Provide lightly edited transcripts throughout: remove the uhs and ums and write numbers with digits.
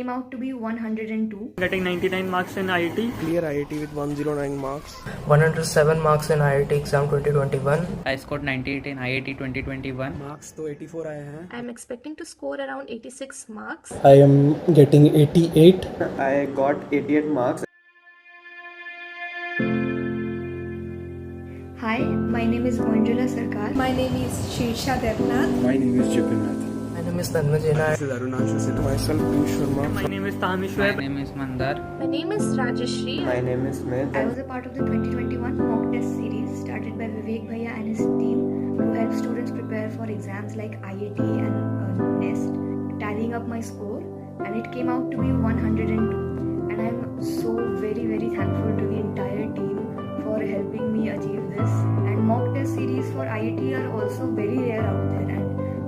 came out to be 102. Getting 99 marks in IIT. Clear IIT with 109 marks. 107 marks in IIT exam 2021. I scored 98 in IIT 2021. Marks तो 84 आए हैं. I am expecting to score around 86 marks. I am getting 88. I got 88 marks. Hi, my name is Manjula Sarkar. My name is Shirsha Devnath. My name is Jipin Nath. My name is Tanmay Jaina. This is Arunanshu Sinha. Myself, Piyush Sharma. My name is Tahmish My Web. name is Mandar. My name is Rajeshri. My name is Smith. I was a part of the 2021 mock test series started by Vivek Bhaiya and his team to help students prepare for exams like IIT and NEST, tallying up my score, and it came out to be 102. And I'm so very thankful to the entire team for helping me achieve this. And mock test series for IIT are also very rare out there, and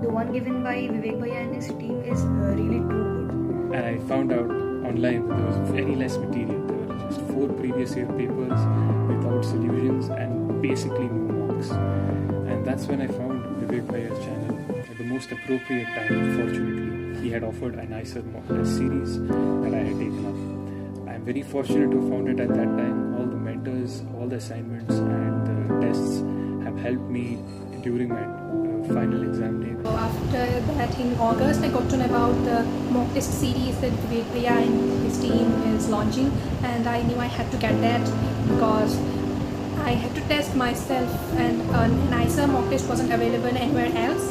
the one given by Vivek Bhaiya and his team is really too good. And I found out online that there was very less material. There were just 4 previous year papers without solutions and basically no marks. And that's when I found Vivek Bhaiya's channel at the most appropriate time. Fortunately, he had offered a nicer mock test series that I had taken up. I'm very fortunate to have found it at that time. All the mentors, all the assignments and the tests have helped me during my final exam day. After that, in August, I got to know about the mock test series that Vivek Bhaiya and his team is launching, and I knew I had to get that because I had to test myself, and a nicer mock test wasn't available anywhere else.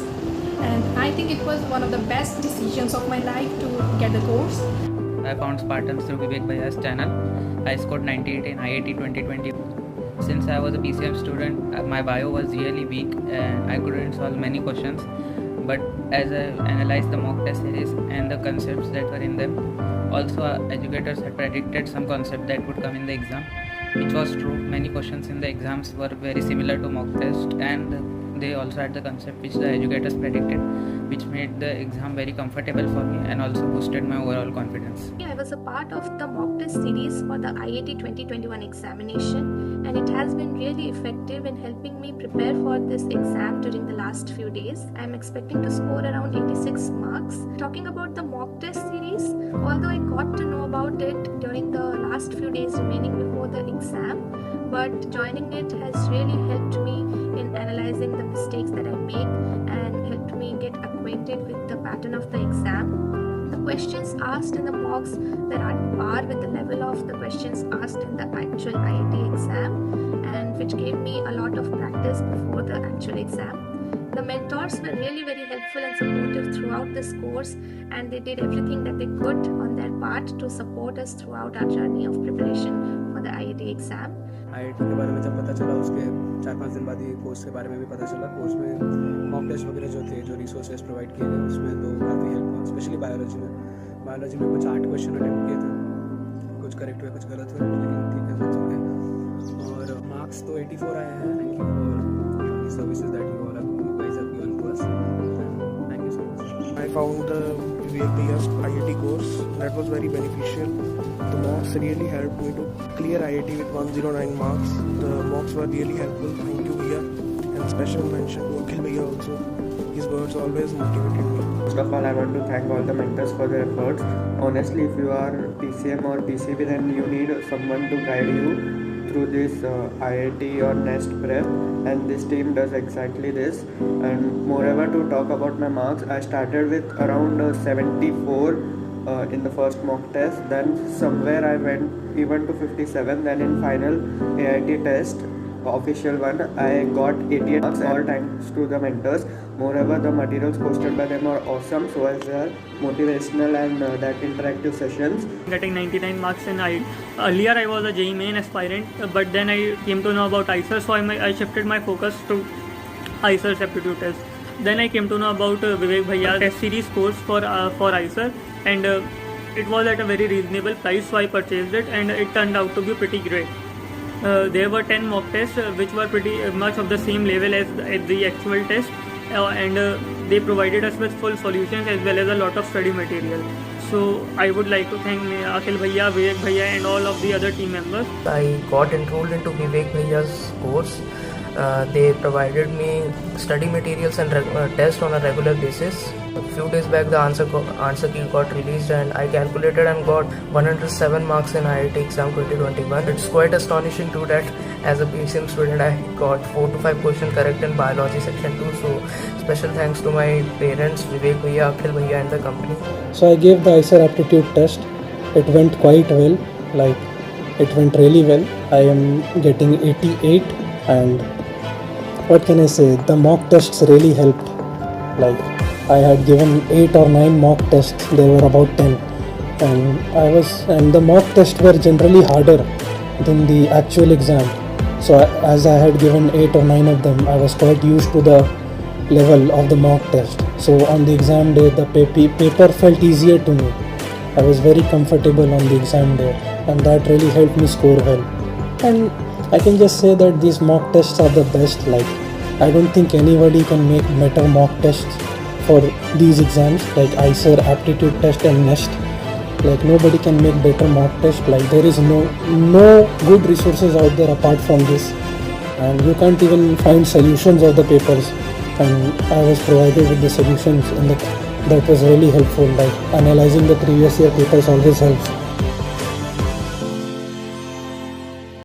And I think it was one of the best decisions of my life to get the course. I found Spartans through Vivek Bhaiya's channel. I scored 98 in IIT 2020. Since I was a PCM student, my bio was really weak and I couldn't solve many questions. But as I analyzed the mock test series and the concepts that were in them, also educators had predicted some concept that would come in the exam, which was true. Many questions in the exams were very similar to mock test, and they also had the concept which the educators predicted, which made the exam very comfortable for me and also boosted my overall confidence. I was a part of the mock test series for the IIT 2021 examination, and it has been really effective in helping me prepare for this exam during the last few days. I am expecting to score around 86 marks. Talking about the mock test series, although I got to know about it during the last few days remaining before the exam, but joining it has really helped me in analyzing the mistakes that I make and helped me get acquainted with the pattern of the exam. The questions asked in the mocks were at par with the level of the questions asked in the actual IIT exam, and which gave me a lot of practice before the actual exam. The mentors were really very helpful and supportive throughout this course, and they did everything that they could on their part to support us throughout our journey of preparation for the IIT exam. IIT के बारे में जब पता चला, उसके 4-5 दिन बाद ये कोर्स के बारे में भी पता चला. कोर्स में मॉक टेस्ट वगैरह जो थे, जो रिसोर्सेज प्रोवाइड किए गए, उसमें तो काफ़ी हेल्प हुआ. स्पेशली बायोलॉजी में कुछ 8 क्वेश्चन अटेम्प्ट किए थे. कुछ करेक्ट हुए, कुछ गलत हुए, लेकिन ठीक है, बच चुके. और मार्क्स तो 84 आए हैं. Thank you for the services that you all guys have given to us. Thank you so much. I found the Vivek Bhaiya's IIT course. That was very beneficial. The mocks really helped me to clear IIT with 109 marks. The mocks were really helpful. Thank you, Bhaiya. And special mention to Akhil Bhaiya also. His words always motivated me. First of all, I want to thank all the mentors for their efforts. Honestly, if you are PCM or PCB, then you need someone to guide you through this IIT or NEST prep, and this team does exactly this. And moreover, to talk about my marks, I started with around 74 in the first mock test. Then somewhere I went even to 57. Then in final AIT test, official one, I got 88 marks, all thanks to the mentors. Moreover, the materials posted by them are awesome, so as they are motivational and that interactive sessions. Getting 99 marks in IIT. Earlier I was a JEE main aspirant, but then I came to know about ICER, so I shifted my focus to ICER aptitude test. Then I came to know about Vivek Bhaiya's test series course for ICER, and it was at a very reasonable price, so I purchased it, and it turned out to be pretty great. There were 10 mock tests which were pretty much of the same level as the actual test, and they provided us with full solutions as well as a lot of study material. So I would like to thank Akhil Bhaiya, Vivek Bhaiya and all of the other team members. I got enrolled into Vivek Bhaiya's course They provided me study materials and tests on a regular basis. A few days back, the answer key got released, and I calculated and got 107 marks in IIT exam 2021. It's quite astonishing too that as a PCM student, I got 4 to 5 questions correct in biology section 2. So special thanks to my parents, Vivek Bhaiya, Akhil Bhaiya, and the company. So I gave the ICER aptitude test. It went quite well, like it went really well. I am getting 88, and what can I say, the mock tests really helped. Like I had given 8 or 9 mock tests, there were about 10, and the mock tests were generally harder than the actual exam. So as I had given 8 or 9 of them, I was quite used to the level of the mock test. So on the exam day, the paper felt easier to me. I was very comfortable on the exam day, and that really helped me score well. And I can just say that these mock tests are the best. Like I don't think anybody can make better mock tests for these exams, like ICER, aptitude test and NEST. Like nobody can make better mock test. Like there is no good resources out there apart from this, and you can't even find solutions of the papers. And I was provided with the solutions that was really helpful. Like analyzing the previous year papers always helps.